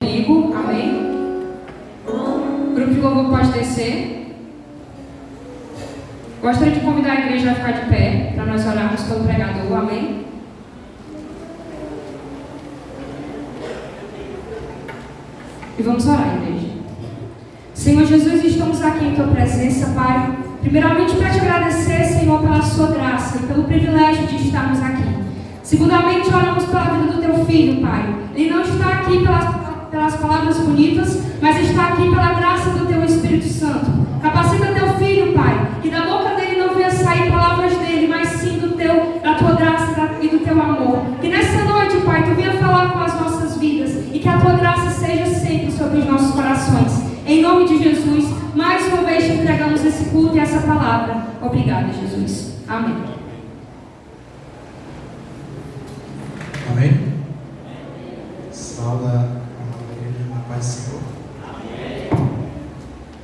Comigo, amém? O grupo de louvor pode descer. Gostaria de convidar a igreja a ficar de pé para nós orarmos pelo pregador, amém? E vamos orar, igreja. Senhor Jesus, estamos aqui em Tua presença, Pai. Primeiramente para te agradecer, Senhor, pela Sua graça e pelo privilégio de estarmos aqui. Segundamente, oramos pela vida do Teu Filho, Pai. Ele não está aqui pelas palavras bonitas, mas está aqui pela graça do Teu Espírito Santo. Capacita Teu Filho, Pai, que da boca dele não venha sair palavras dele, mas sim da Tua graça e do Teu amor. Que nessa noite, Pai, Tu venha falar com as nossas vidas e que a Tua graça seja sempre sobre os nossos corações. Em nome de Jesus, mais uma vez te entregamos esse culto e essa palavra. Obrigada, Jesus. Amém. Amém? Sauda a igreja na paz do Senhor.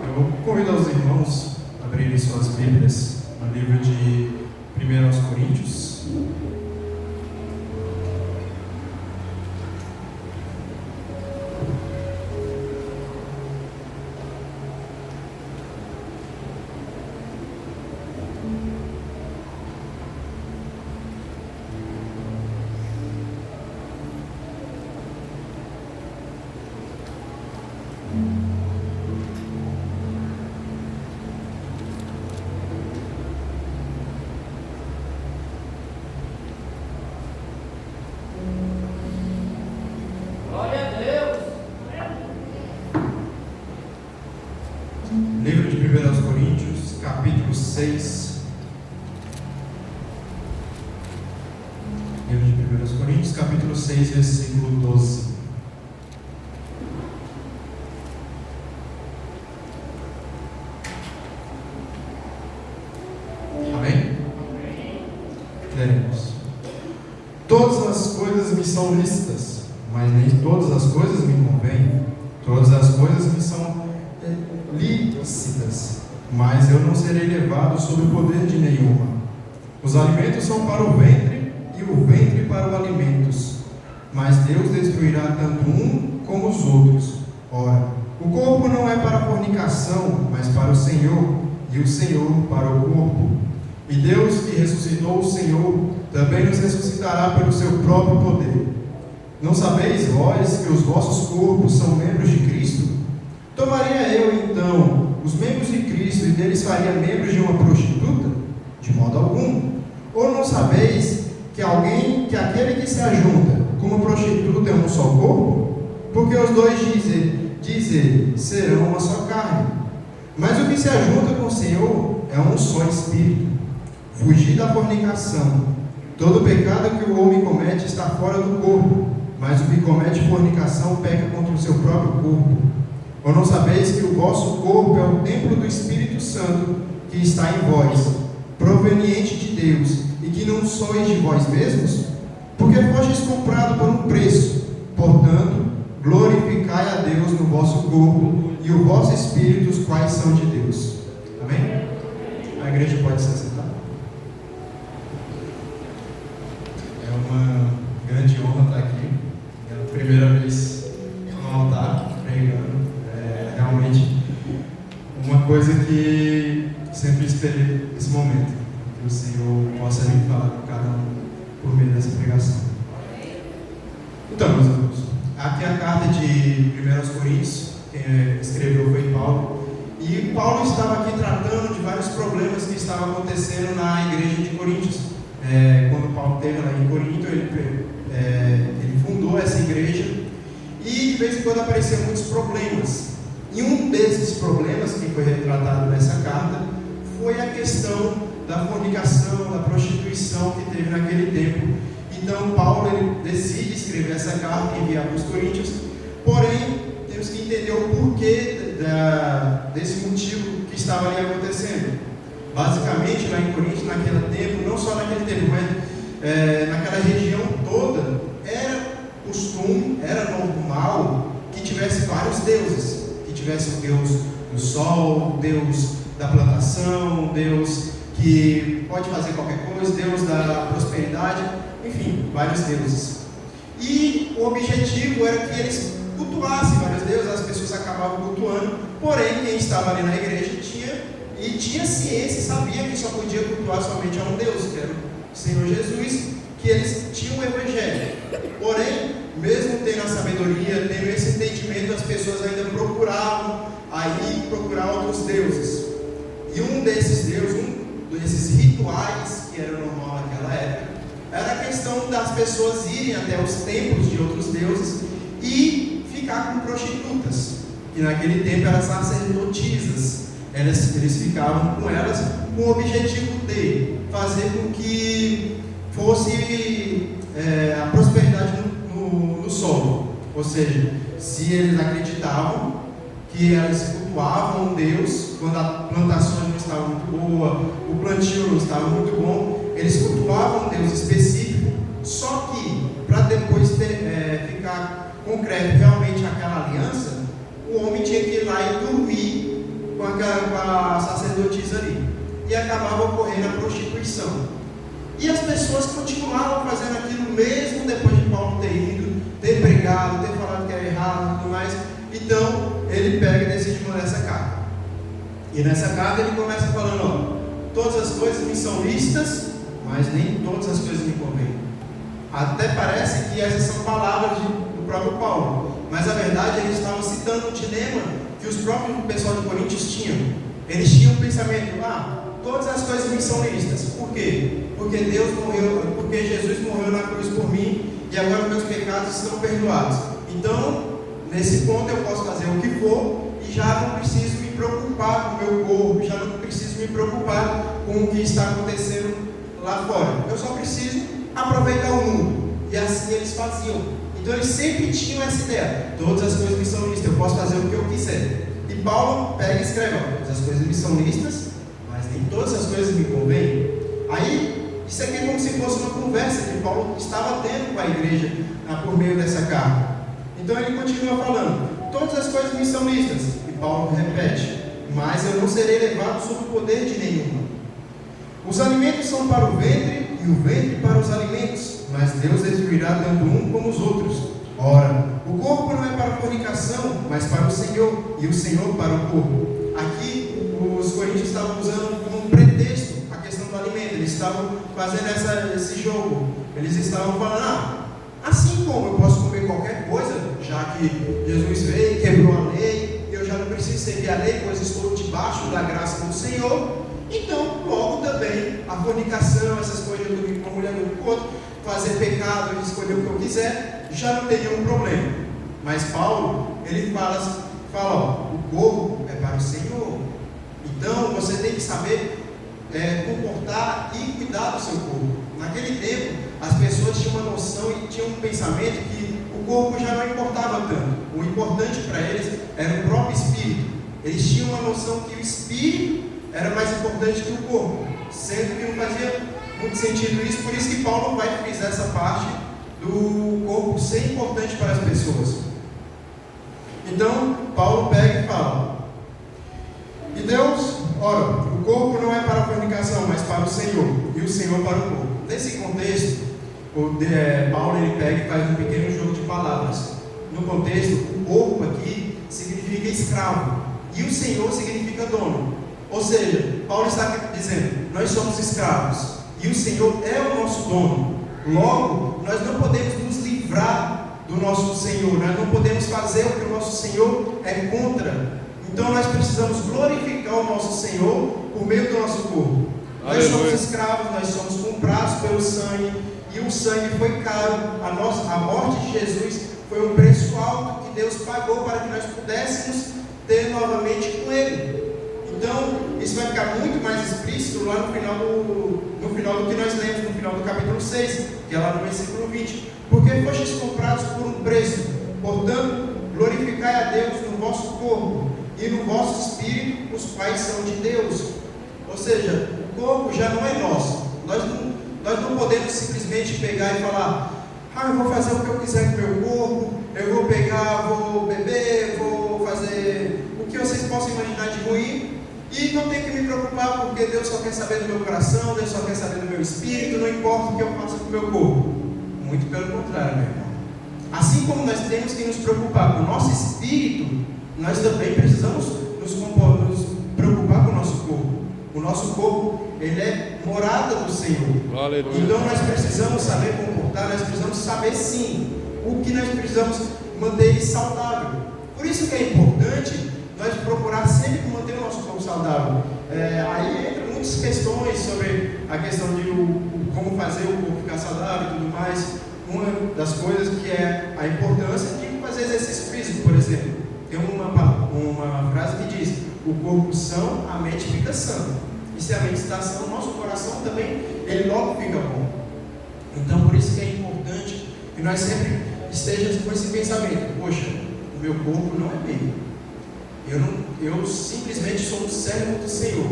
Eu vou convidar os irmãos a abrirem suas Bíblias no livro de 1 Coríntios. Livro de 1 Coríntios, capítulo 6. Livro de 1 Coríntios, capítulo 6, versículo 12. Amém? Leremos. Todas as coisas me são lícitas, mas nem todas as coisas me convêm. Todas as coisas me são lícitas, mas eu não serei levado sob o poder de nenhuma. Os alimentos são para o ventre, e o ventre para os alimentos, mas Deus destruirá tanto um como os outros. Ora, o corpo não é para a fornicação, mas para o Senhor, e o Senhor para o corpo. E Deus, que ressuscitou o Senhor, também nos ressuscitará pelo seu próprio poder. Não sabeis vós que os vossos corpos são membros de Cristo? Tomaria eu, então, os membros de Cristo e deles faria membros de uma prostituta? De modo algum. Ou não sabeis que aquele que se ajunta com uma prostituta é um só corpo? Porque os dois, dizem, serão uma só carne. Mas o que se ajunta com o Senhor é um só espírito. Fugir da fornicação. Todo pecado que o homem comete está fora do corpo, mas o que comete fornicação peca contra o seu próprio corpo. Ou não sabeis que o vosso corpo é o templo do Espírito Santo que está em vós, proveniente de Deus, e que não sois de vós mesmos? Porque fostes comprado por um preço. Portanto, glorificai a Deus no vosso corpo e o vosso espírito, os quais são de Deus. Amém? A igreja pode se assentar. É uma grande honra estar aqui. É a primeira vez no altar, pregando. Realmente uma coisa que sempre esperei esse momento, que o Senhor possa vir falar com cada um por meio dessa pregação. Então, meus irmãos, aqui é a carta de 1 Coríntios, quem escreveu foi Paulo, e Paulo estava aqui tratando de vários problemas que estavam acontecendo na igreja de Coríntios. Quando Paulo esteve lá em Corinto, ele fundou essa igreja, e de vez em quando apareciam muitos problemas. E um desses problemas que foi retratado nessa carta foi a questão da fornicação, da prostituição que teve naquele tempo. Então Paulo ele decide escrever essa carta e enviar para os coríntios, porém temos que entender o porquê desse motivo que estava ali acontecendo. Basicamente lá em Corinto, naquele tempo, não só naquele tempo, mas naquela região toda, era costume, era normal que tivesse vários deuses. Tivesse o Deus do sol, Deus da plantação, Deus que pode fazer qualquer coisa, Deus da prosperidade, enfim, vários deuses. E o objetivo era que eles cultuassem vários deuses, as pessoas acabavam cultuando, porém quem estava ali na igreja tinha ciência e sabia que só podia cultuar somente a um Deus, que era o Senhor Jesus, que eles tinham o Evangelho. Porém, mesmo tendo a sabedoria, tendo esse entendimento, as pessoas ainda procuravam procurar outros deuses. E um desses deuses, um desses rituais que era normal naquela época, era a questão das pessoas irem até os templos de outros deuses e ficar com prostitutas, que naquele tempo eram sacerdotisas. Eles ficavam com elas com o objetivo de fazer com que fosse a prosperidade no solo. Ou seja, se eles acreditavam que eles cultuavam um Deus, quando a plantação não estava muito boa, o plantio não estava muito bom, eles cultuavam um Deus específico, só que para depois ficar concreto realmente aquela aliança, o homem tinha que ir lá e dormir com a sacerdotisa ali, e acabava ocorrendo a prostituição. E as pessoas continuavam fazendo aquilo mesmo depois de Paulo ter ido, ter pregado, ter falado que era errado e tudo mais. Então ele pega e decide mandar essa carta. E nessa carta ele começa falando: todas as coisas me são lícitas, mas nem todas as coisas me convêm. Até parece que essas são palavras do próprio Paulo, mas a verdade ele estava citando um dilema que os próprios pessoal de Coríntios tinham. Eles tinham um pensamento: todas as coisas me são lícitas. Por quê? Porque Jesus morreu na cruz por mim e agora meus pecados estão perdoados. Então, nesse ponto eu posso fazer o que for e já não preciso me preocupar com o meu corpo, já não preciso me preocupar com o que está acontecendo lá fora. Eu só preciso aproveitar o mundo. E assim eles faziam. Então eles sempre tinham essa ideia: todas as coisas me são lícitas, eu posso fazer o que eu quiser. E Paulo pega e escreve: todas as coisas me são lícitas, mas nem todas as coisas me convêm. Aí, isso aqui é como se fosse uma conversa que Paulo estava tendo com a igreja por meio dessa carta. Então ele continua falando: todas as coisas me são lícitas. E Paulo repete: mas eu não serei levado sob o poder de nenhuma. Os alimentos são para o ventre e o ventre para os alimentos, mas Deus destruirá tanto um como os outros. Ora, o corpo não é para a fornicação, mas para o Senhor, e o Senhor para o corpo. Aqui, os coríntios estavam usando como pretexto a questão do alimento. Eles estavam fazendo esse jogo. Eles estavam falando: assim como eu posso comer qualquer coisa, já que Jesus veio e quebrou a lei, eu já não preciso seguir a lei, pois estou debaixo da graça do Senhor. Então, logo também, a fornicação, essas coisas, eu dormir com uma mulher do outro, fazer pecado, escolher o que eu quiser, já não teria um problema. Mas Paulo, ele fala: o corpo é para o Senhor. Então, você tem que saber comportar e cuidar do seu corpo. Naquele tempo, as pessoas tinham uma noção e tinham um pensamento que o corpo já não importava tanto. O importante para eles era o próprio espírito. Eles tinham uma noção que o espírito era mais importante que o corpo, sendo que não fazia muito sentido isso. Por isso que Paulo vai frisar essa parte do corpo ser importante para as pessoas. Então, Paulo pega e fala: e Deus, ora, o corpo não é para a fornicação, mas para o Senhor, e o Senhor para o corpo. Nesse contexto, Paulo ele pega e faz um pequeno jogo de palavras. No contexto, o corpo aqui significa escravo, e o Senhor significa dono. Ou seja, Paulo está dizendo: nós somos escravos, e o Senhor é o nosso dono. Logo, nós não podemos nos livrar do nosso Senhor, nós não podemos fazer o que o nosso Senhor é contra. Então nós precisamos glorificar o nosso Senhor por meio do nosso corpo. Nós somos escravos, nós somos comprados pelo sangue, e o sangue foi caro. A morte de Jesus foi um preço alto que Deus pagou para que nós pudéssemos ter novamente com Ele. Então, isso vai ficar muito mais explícito lá no final do que nós lemos, no final do capítulo 6, que é lá no versículo 20. Porque fostes comprados por um preço, portanto, glorificai a Deus no vosso corpo e no vosso espírito, os quais são de Deus. Ou seja, o corpo já não é nosso. Nós não podemos simplesmente pegar e falar: eu vou fazer o que eu quiser com o meu corpo, eu vou pegar, vou beber, vou fazer o que vocês possam imaginar de ruim, e não tem que me preocupar, porque Deus só quer saber do meu coração, Deus só quer saber do meu espírito, não importa o que eu faça com o meu corpo. Muito pelo contrário, meu irmão. assim como nós temos que nos preocupar com o nosso espírito, nós também precisamos nos preocupar com o nosso corpo. O nosso corpo, ele é morada do Senhor. Aleluia. Então nós precisamos saber comportar, nós precisamos saber sim o que nós precisamos manter ele saudável. Por isso que é importante nós procurar sempre manter o nosso corpo saudável. Aí entra muitas questões sobre a questão de como fazer o corpo ficar saudável e tudo mais. Uma das coisas que é a importância de fazer exercício físico, por exemplo. Tem uma frase que diz: o corpo são, a mente fica sã. E se a mente está sã, o nosso coração também, ele logo fica bom. Então por isso que é importante que nós sempre estejamos com esse pensamento: poxa, o meu corpo não é meu. Eu simplesmente sou um servo do Senhor.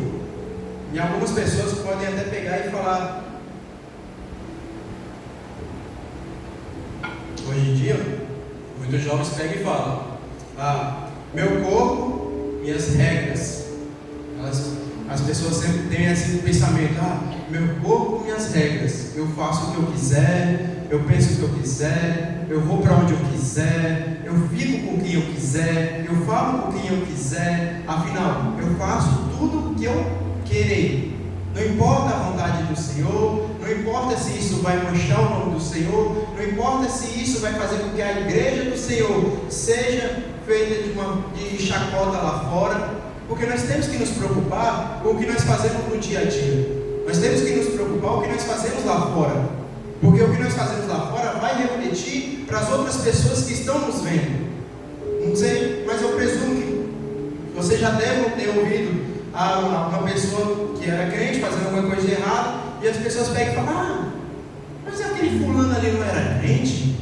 E algumas pessoas podem até pegar e falar, hoje em dia, muitos jovens pegam e falam: meu corpo, minhas regras. As pessoas sempre têm esse pensamento: meu corpo, minhas regras. Eu faço o que eu quiser, eu penso o que eu quiser, eu vou para onde eu quiser, eu fico com quem eu quiser, eu falo com quem eu quiser. Afinal, eu faço tudo o que eu querer. Não importa a vontade do Senhor, não importa se isso vai manchar o nome do Senhor, não importa se isso vai fazer com que a igreja do Senhor seja feita de chacota lá fora, porque nós temos que nos preocupar com o que nós fazemos no dia a dia. Nós temos que nos preocupar com o que nós fazemos lá fora, porque o que nós fazemos lá fora vai refletir para as outras pessoas que estão nos vendo. Não sei, mas eu presumo que você já deve ter ouvido uma pessoa que era crente fazendo alguma coisa de errado, e as pessoas pegam e falam: mas aquele fulano ali não era crente?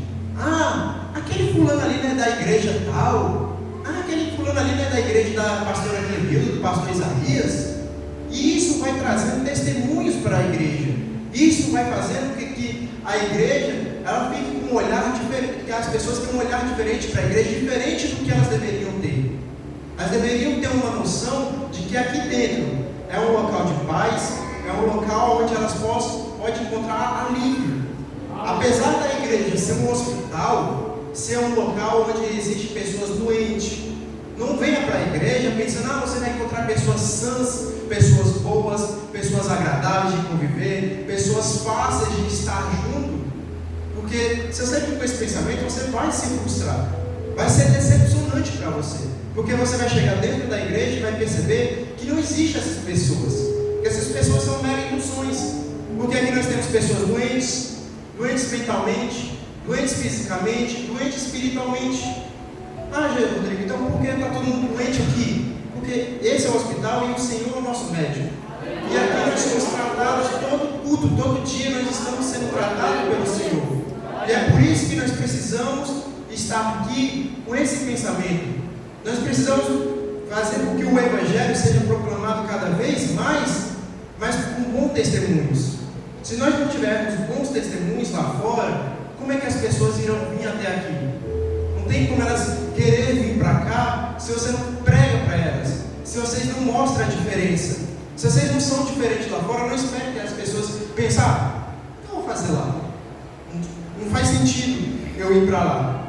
Aquele fulano ali não é da igreja tal? Aquele fulano ali não é da igreja da pastora Clemilda, do pastor Isaías? E isso vai trazendo testemunhos para a igreja. Isso vai fazendo que a igreja ela fique com um olhar diferente, que as pessoas tenham um olhar diferente para a igreja, diferente do que elas deveriam ter. Elas deveriam ter uma noção de que aqui dentro é um local de paz, é um local onde elas podem encontrar alívio. Apesar da igreja ser um hospital, ser um local onde existem pessoas doentes, não venha para a igreja pensando: você vai encontrar pessoas sãs, pessoas boas, pessoas agradáveis de conviver, pessoas fáceis de estar junto. Porque se você vir com esse pensamento, você vai se frustrar, vai ser decepcionante para você, porque você vai chegar dentro da igreja e vai perceber que não existem essas pessoas, que essas pessoas são meras ilusões. Porque aqui nós temos pessoas doentes mentalmente, doentes fisicamente, doentes espiritualmente. Jesus Rodrigo, então por que está todo mundo doente aqui? Porque esse é o hospital e o Senhor é o nosso médico. E aqui nós somos tratados todo culto, todo dia nós estamos sendo tratados pelo Senhor. E é por isso que nós precisamos estar aqui com esse pensamento. Nós precisamos fazer com que o Evangelho seja proclamado cada vez mais, mas com bons testemunhos. Se nós não tivermos bons testemunhos lá fora, como é que as pessoas irão vir até aqui? Não tem como elas querer vir para cá se você não prega para elas, se vocês não mostram a diferença. Se vocês não são diferentes lá fora, não espere que as pessoas pensem: o que eu vou fazer lá? Não faz sentido eu ir para lá.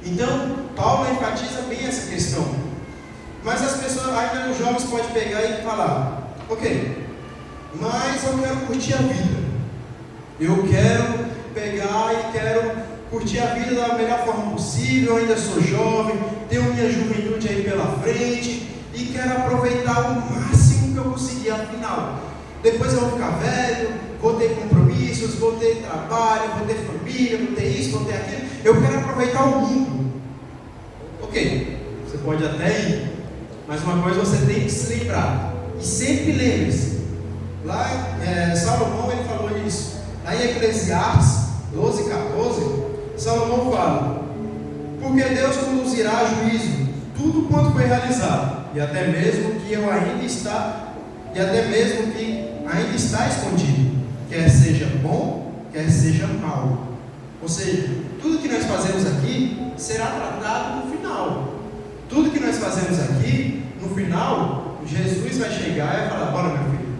Então, Paulo enfatiza bem essa questão. Mas as pessoas, ainda os jovens podem pegar e falar: ok, mas eu quero curtir a vida. Eu quero pegar e quero curtir a vida da melhor forma possível. Eu ainda sou jovem, tenho minha juventude aí pela frente e quero aproveitar o máximo que eu conseguir. Afinal, depois eu vou ficar velho, vou ter compromissos, vou ter trabalho, vou ter família, vou ter isso, vou ter aquilo. Eu quero aproveitar o mundo. Ok, você pode até ir, mas uma coisa você tem que se lembrar, e sempre lembre-se. Lá Salomão ele falou isso. Lá em Eclesiastes 12:14, Salomão fala: porque Deus conduzirá a juízo tudo quanto foi realizado, e até mesmo que ainda está escondido, quer seja bom, quer seja mal. Ou seja, tudo que nós fazemos aqui será tratado no final. Tudo que nós fazemos aqui, no final, Jesus vai chegar e vai falar: bora, meu filho,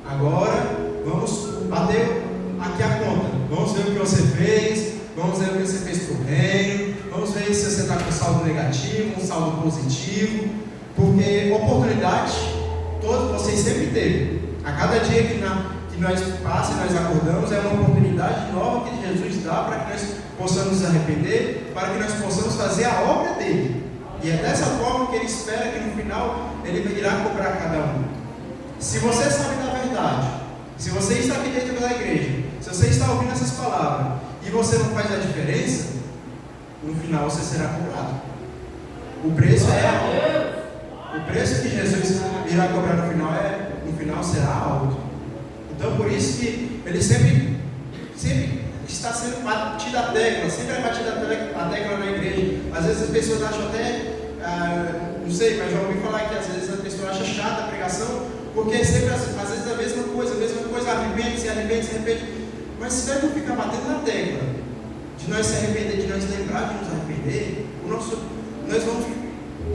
agora vamos bater aqui a conta. Vamos ver o que você fez, vamos ver o que você fez por reino. saldo negativo, um saldo positivo, porque oportunidade todos vocês sempre teve. A cada dia que nós passamos e nós acordamos, é uma oportunidade nova que Jesus dá para que nós possamos nos arrepender, para que nós possamos fazer a obra dele. E é dessa forma que ele espera que no final ele irá cobrar cada um. Se você sabe da verdade, se você está aqui dentro da igreja, se você está ouvindo essas palavras e você não faz a diferença, no final você será cobrado. O preço o preço que Jesus irá cobrar no final será alto. Então por isso que ele sempre está sendo batida a tecla, sempre é batida a tecla na igreja. Às vezes as pessoas acham até, não sei, mas já ouvi falar que às vezes a pessoa acha chata a pregação, porque é sempre às vezes a mesma coisa, arrepende. Mas se nós não ficar batendo na tecla, de nós se arrepender, de nós lembrar de nos arrepender, nós vamos,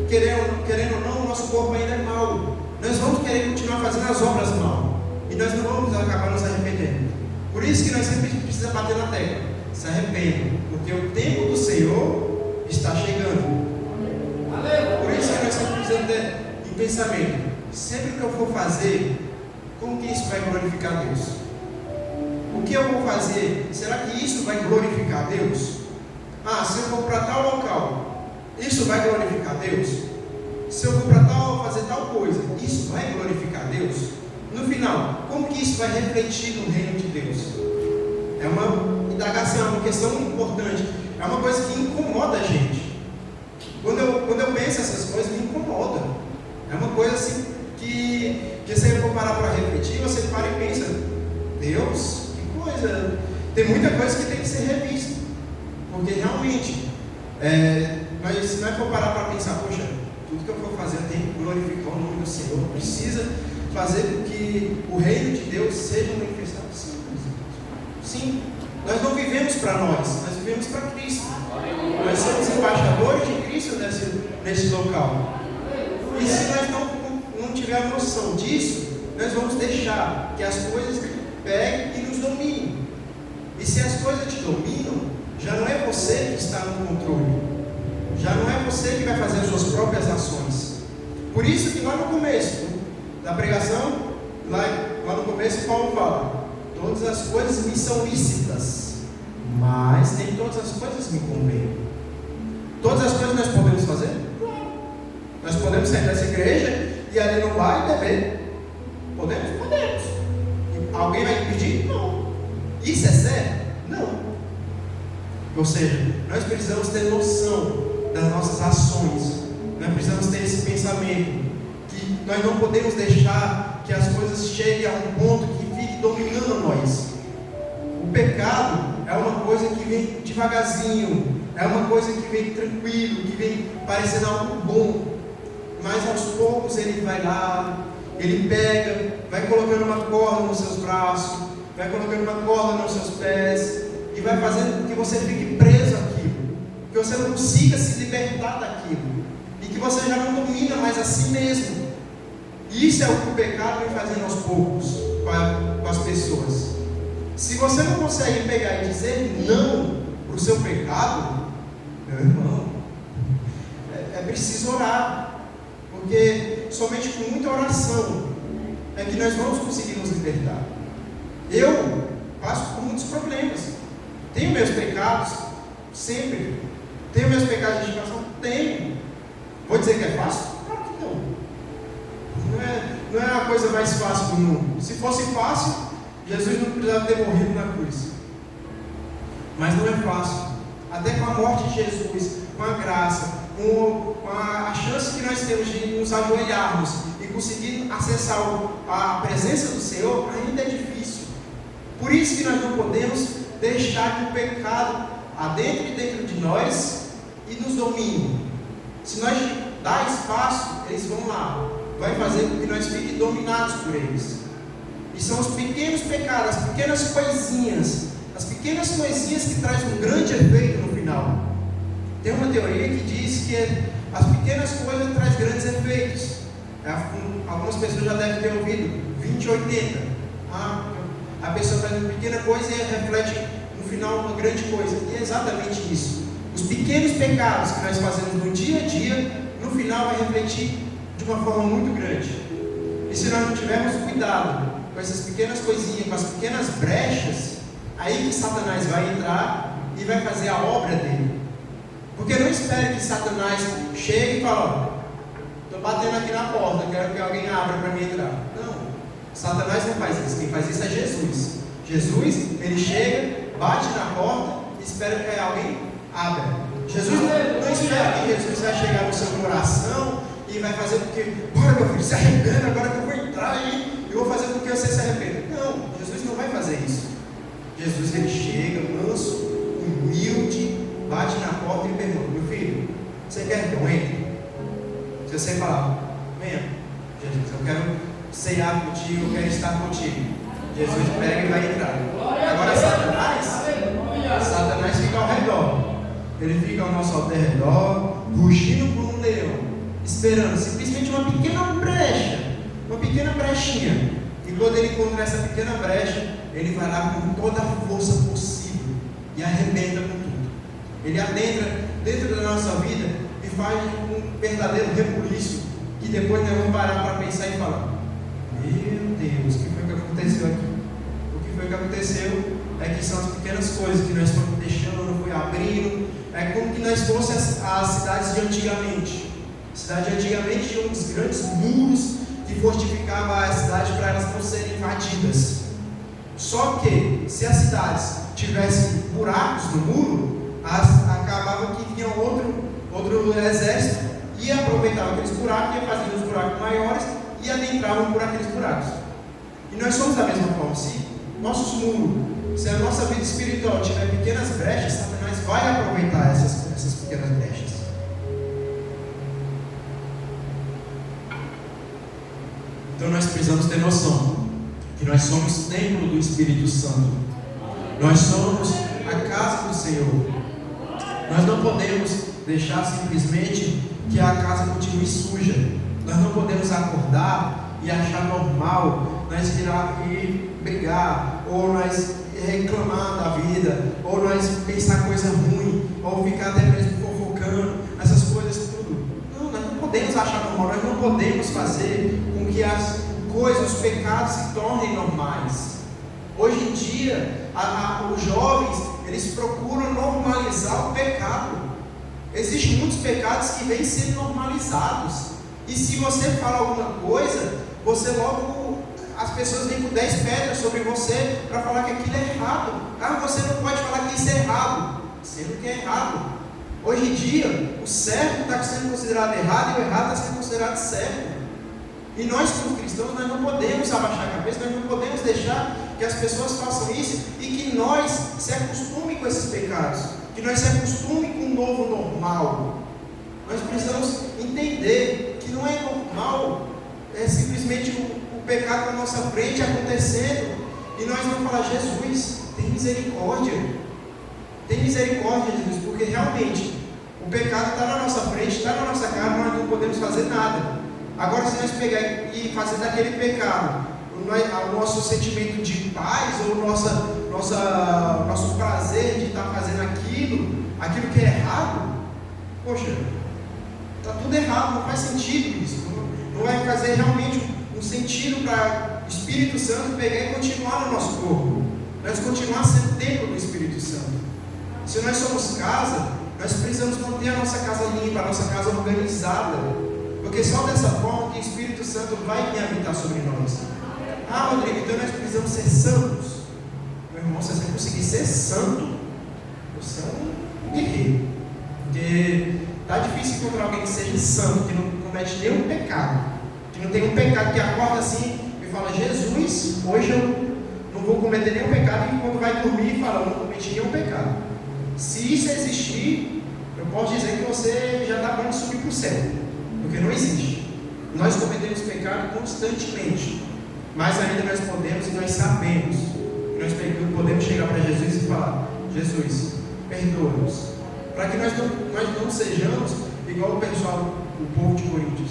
querendo ou não, o nosso corpo ainda é mau. Nós vamos querer continuar fazendo as obras mal. E nós não vamos acabar nos arrependendo. Por isso que nós sempre precisamos bater na tecla. Se arrependam, porque o tempo do Senhor está chegando. Por isso que nós sempre precisamos ter em pensamento. Sempre que eu for fazer, como que isso vai glorificar Deus? O que eu vou fazer? Será que isso vai glorificar Deus? Se eu for para tal local, isso vai glorificar Deus? Se eu for para fazer tal coisa, isso vai glorificar Deus? No final, como que isso vai refletir no reino de Deus? É uma indagação, é uma questão importante. É uma coisa que incomoda a gente. Quando eu penso essas coisas, me incomoda. É uma coisa assim que se eu for parar para refletir, você para e pensa, Deus, que coisa. Tem muita coisa que tem que ser revista. Porque realmente, se nós for parar para pensar, poxa, tudo que eu for fazer eu tenho que glorificar o nome do Senhor, precisa fazer com que o reino de Deus seja manifestado. Sim, nós não vivemos para nós vivemos para Cristo. Nós somos embaixadores de Cristo nesse local. E se nós não tivermos noção disso, nós vamos deixar que as coisas peguem e nos dominem. E se as coisas te dominam, já não é você que está no controle, já não é você que vai fazer as suas próprias ações. Por isso que lá no começo da pregação, lá no começo Paulo fala, todas as coisas me são lícitas, mas nem todas as coisas me convêm. Todas as coisas nós podemos fazer? Nós podemos sair dessa igreja e ali no bar e beber. Podemos? Podemos. E alguém vai impedir? Não. Isso é sério? Não. Ou seja, nós precisamos ter noção das nossas ações. Nós precisamos ter esse pensamento que nós não podemos deixar que as coisas cheguem a um ponto que fique dominando nós. O pecado é uma coisa que vem devagarzinho, é uma coisa que vem tranquilo, que vem parecendo algo bom, mas aos poucos ele vai lá, ele pega, vai colocando uma corda nos seus braços, vai colocando uma corda nos seus pés, e vai fazendo com que você fique preso àquilo, que você não consiga se libertar daquilo, e que você já não domina mais a si mesmo. E isso é o que o pecado vem fazendo aos poucos com as pessoas. Se você não consegue pegar e dizer não para o seu pecado, meu irmão, é preciso orar, porque somente com muita oração é que nós vamos conseguir nos libertar. Eu passo por muitos problemas, tenho meus pecados, sempre, tenho meus pecados de estimação, tenho. Vou dizer que é fácil? Claro que não. Não é a coisa mais fácil do mundo. Se fosse fácil, Jesus não precisava ter morrido na cruz. Mas não é fácil. Até com a morte de Jesus, com a graça, com a chance que nós temos de nos ajoelharmos e conseguir acessar a presença do Senhor, ainda é difícil. Por isso que nós não podemos deixar que o pecado adentre dentro de nós e nos domine. Se nós dar espaço, eles vão lá, vai fazer com que nós fiquemos dominados por eles. E são os pequenos pecados, as pequenas coisinhas que trazem um grande efeito no final. Tem uma teoria que diz que as pequenas coisas trazem grandes efeitos. Algumas pessoas já devem ter ouvido 20-80. A pessoa faz uma pequena coisa e reflete no final uma grande coisa. E é exatamente isso. Os pequenos pecados que nós fazemos no dia a dia, no final vai refletir de uma forma muito grande. E se nós não tivermos cuidado com essas pequenas coisinhas, com as pequenas brechas, aí que Satanás vai entrar e vai fazer a obra dele. Porque não espere que Satanás chegue e fale: estou batendo aqui na porta, quero que alguém abra para mim entrar. Não, Satanás não faz isso. Quem faz isso é Jesus. Jesus, ele chega, bate na porta e espera que alguém abra. Jesus não espera que Jesus vai chegar no seu coração e vai fazer com que, bora meu filho, se arrependa, agora que eu vou entrar aí, eu vou fazer com que você se arrependa. Não, Jesus não vai fazer isso. Jesus, ele chega, manso, humilde, bate na porta e pergunta: meu filho, você quer que eu entre? Se você falar: venha, Jesus, eu quero ceiar contigo, eu quero estar contigo, Jesus pega e vai entrar. Agora Satanás fica ao redor. Ele fica ao nosso redor, rugindo como um leão, esperando simplesmente uma pequena brecha, uma pequena brechinha. E quando ele encontra essa pequena brecha, ele vai lá com toda a força possível e arrebenta com tudo. Ele adentra dentro da nossa vida e faz um verdadeiro rebuliço, que depois nós vamos parar para pensar e falar: meu Deus, o que foi que aconteceu aqui? O que foi que aconteceu é que são as pequenas coisas que nós estamos deixando, foi abrindo. É como que nós fôssemos as cidades de antigamente. A cidade de antigamente tinha uns grandes muros que fortificavam a cidade para elas não serem invadidas. Só que se as cidades tivessem buracos no muro, acabava que vinha outro exército e aproveitava aqueles buracos, ia fazendo os buracos maiores e adentravam por aqueles buracos. E nós somos da mesma forma. Se nossos muros, se a nossa vida espiritual tiver pequenas brechas, Satanás vai aproveitar essas pequenas brechas. Então nós precisamos ter noção que nós somos templo do Espírito Santo. Nós somos a casa do Senhor. Nós não podemos deixar simplesmente que a casa continue suja. Nós não podemos acordar e achar normal nós virar e brigar, ou nós reclamar da vida, ou nós pensar coisa ruim, ou ficar até mesmo fofocando, essas coisas tudo. Não, nós não podemos achar normal, nós não podemos fazer com que as coisas, os pecados se tornem normais. Hoje em dia, os jovens, eles procuram normalizar o pecado. Existem muitos pecados que vêm sendo normalizados, e se você fala alguma coisa, você logo, as pessoas vêm com 10 pedras sobre você para falar que aquilo é errado. Ah, você não pode falar que isso é errado, sendo que é errado. Hoje em dia, o certo está sendo considerado errado e o errado está sendo considerado certo. E nós, como cristãos, nós não podemos abaixar a cabeça, nós não podemos deixar que as pessoas façam isso e que nós se acostumem com esses pecados, que nós se acostumem com um novo normal. Nós precisamos entender que não é normal simplesmente o pecado na nossa frente acontecendo e nós não falar: Jesus, tem misericórdia, Jesus, porque realmente o pecado está na nossa frente, está na nossa cara, nós não podemos fazer nada. Agora, se nós pegar e fazer daquele pecado o nosso sentimento de paz, ou nosso prazer de estar fazendo aquilo que é errado, poxa, está tudo errado, não faz sentido isso, não vai fazer realmente um sentido para o Espírito Santo pegar e continuar no nosso corpo, nós continuar sendo templo do Espírito Santo. Se nós somos casa, nós precisamos manter a nossa casa limpa, a nossa casa organizada, porque só dessa forma que o Espírito Santo vai vir habitar sobre nós. Ah, Rodrigo, então nós precisamos ser santos. Meu irmão, se você conseguir ser santo, você é um guerreiro. Porque está difícil encontrar alguém que seja santo, que não comete nenhum pecado, que não tem um pecado, que acorda assim e fala: Jesus, hoje eu não vou cometer nenhum pecado, e quando vai dormir fala: eu não cometi nenhum pecado. Se isso existir, eu posso dizer que você já está bom de subir para o céu, porque não existe. Nós cometemos pecado constantemente, mas ainda nós podemos e nós sabemos que nós podemos chegar para Jesus e falar: Jesus, perdoa-nos, para que nós não sejamos igual o pessoal, o povo de Coríntios,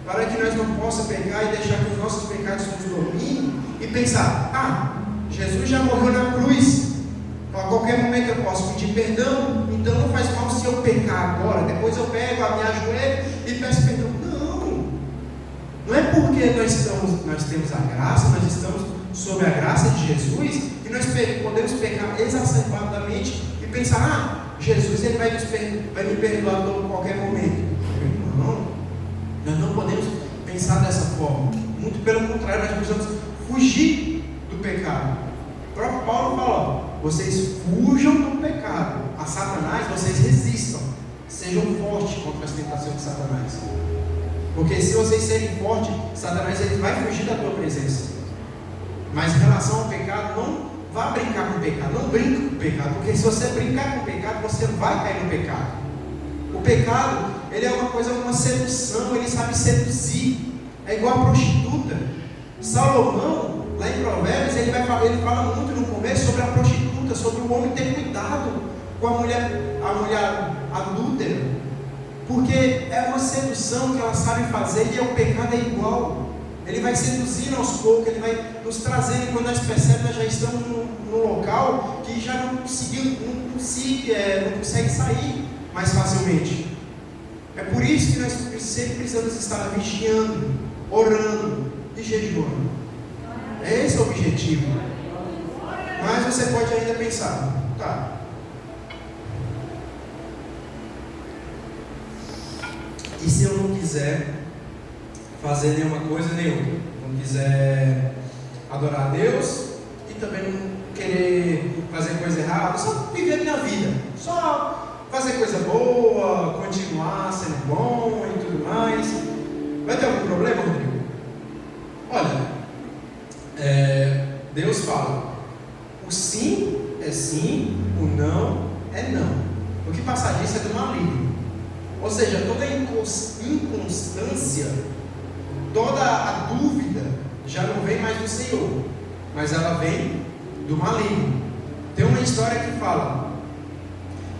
para que nós não possamos pecar e deixar que os nossos pecados nos dominem e pensar: ah, Jesus já morreu na cruz, a qualquer momento eu posso pedir perdão, então não faz mal se eu pecar agora, depois eu pego a minha ajoelho e peço perdão. Não é porque nós temos a graça, nós estamos sob a graça de Jesus, que nós podemos pecar exacerbadamente e pensar, Jesus ele vai me perdoar a qualquer momento. Não, nós não podemos pensar dessa forma. Muito pelo contrário, nós precisamos fugir do pecado. O próprio Paulo fala, vocês fujam do pecado. A Satanás, vocês resistam. Sejam fortes contra as tentações de Satanás. Porque se vocês serem fortes, Satanás ele vai fugir da tua presença. Mas em relação ao pecado, não vá brincar com o pecado. Não brinque com o pecado. Porque se você brincar com o pecado, você vai cair no pecado. O pecado, ele é uma sedução. Ele sabe seduzir. É igual a prostituta. Salomão, lá em Provérbios, ele fala muito no começo sobre a prostituta, sobre o homem ter cuidado com a mulher adúltera. Porque é uma sedução que ela sabe fazer e o pecado é igual. Ele vai seduzindo aos poucos, ele vai nos trazendo, e quando nós percebemos, nós já estamos num local que já não consegue sair mais facilmente. É por isso que nós sempre precisamos estar vigiando, orando e jejuando. É esse o objetivo. Mas você pode ainda pensar, tá? E se eu não quiser fazer nenhuma coisa nem outra? Não quiser adorar a Deus e também não querer fazer coisa errada, só viver minha vida, só fazer coisa boa, continuar sendo bom e tudo mais. Vai ter algum problema, Rodrigo? Olha, Deus fala, o sim é sim, o não é não. O que passar disso é do maligno. Ou seja, toda inconstância, toda a dúvida já não vem mais do Senhor, mas ela vem do maligno. Tem uma história que fala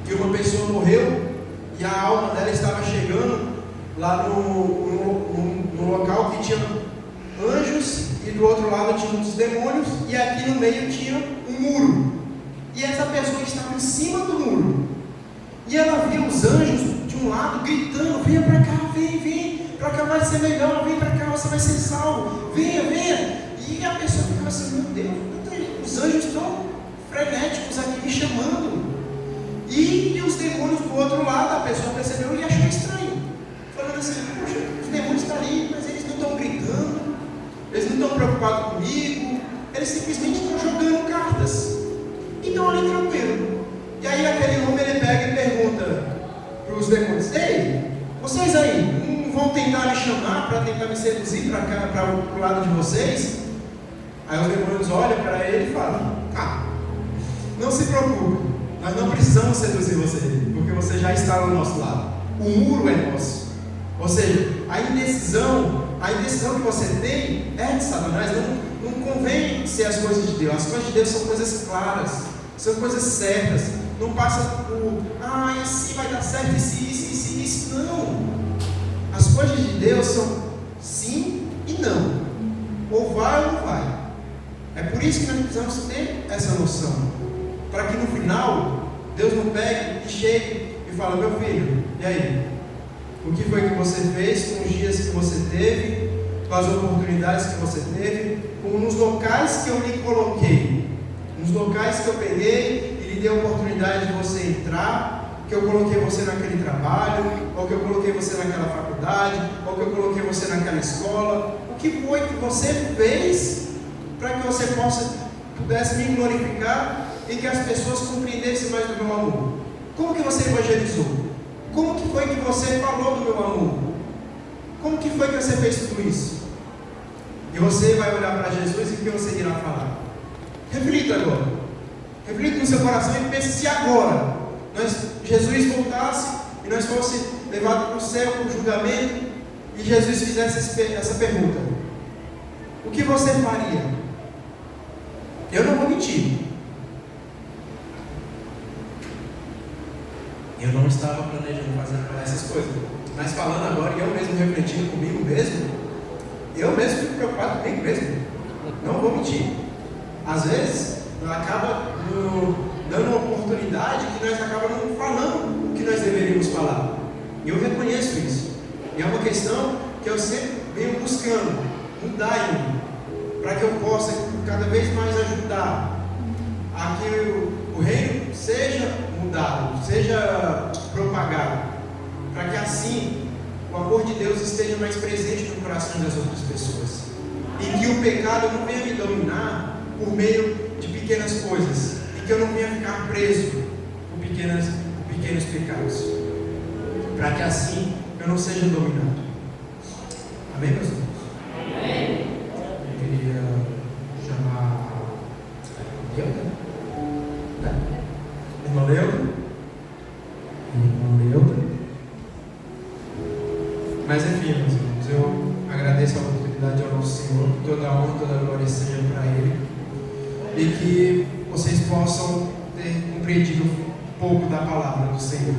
que uma pessoa morreu e a alma dela estava chegando lá no local que tinha anjos e do outro lado tinha os demônios e aqui no meio tinha um muro. E essa pessoa estava em cima do muro. E ela via os anjos de um lado gritando, venha para cá, vem para cá, vai ser melhor, vem para cá, você vai ser salvo, venha. E a pessoa ficava assim, meu Deus, os anjos estão frenéticos aqui me chamando. E os demônios do outro lado, a pessoa percebeu e achou estranho, falando assim, poxa, os demônios estão ali, mas eles não estão gritando, eles não estão preocupados comigo, eles simplesmente estão jogando cartas, e estão ali tranquilo. E aí aquele homem ele pega e pergunta para os demônios, ei, vocês aí, não vão tentar me chamar para tentar me seduzir para cá, para o lado de vocês? Aí os demônios olham para ele e falam, não se preocupe, nós não precisamos seduzir você, porque você já está ao nosso lado, o muro é nosso. Ou seja, a indecisão que você tem é de Satanás. Não convém ser as coisas de Deus. As coisas de Deus são coisas claras, são coisas certas. Não passa por, e se vai dar certo, e se isso. Não. As coisas de Deus são sim e não. Ou vai ou não vai. É por isso que nós precisamos ter essa noção. Para que no final, Deus não pegue e chegue e fale, meu filho, e aí? O que foi que você fez com os dias que você teve, com as oportunidades que você teve, com nos locais que eu lhe coloquei, nos locais que eu peguei e lhe dei a oportunidade de você entrar, que eu coloquei você naquele trabalho, ou que eu coloquei você naquela faculdade, ou que eu coloquei você naquela escola. O que foi que você fez para que você pudesse me glorificar e que as pessoas compreendessem mais do meu amor? Como que você evangelizou? Como que foi que você falou do meu amor? Como que foi que você fez tudo isso? E você vai olhar para Jesus e o que você irá falar? Reflita agora. Reflita no seu coração e pense se agora Jesus voltasse e nós fosse levados para o céu, para o julgamento, e Jesus fizesse essa pergunta: o que você faria? Eu não vou mentir. Eu não estava planejando fazer essas coisas, mas falando agora, e eu mesmo refletindo comigo mesmo, eu mesmo fico preocupado comigo mesmo. Não vou mentir. Às vezes, acaba dando uma oportunidade que nós acabamos não falando o que nós deveríamos falar. E eu reconheço isso. E é uma questão que eu sempre venho buscando mudar em mim, para que eu possa cada vez mais ajudar a que o reino seja mudado, seja propagado, para que assim o amor de Deus esteja mais presente no coração das outras pessoas, e que o pecado não venha me dominar por meio de pequenas coisas, e que eu não venha ficar preso por pequenos pecados, para que assim eu não seja dominado. Amém, meus irmãos? Amém. Eu queria chamar Leuda. Irmã Leuda. Irmã Leuda. Mas enfim, meus irmãos, eu agradeço a oportunidade ao nosso Senhor, que toda a honra, toda a glória seja para Ele, e que vocês possam ter compreendido um pouco da palavra do Senhor.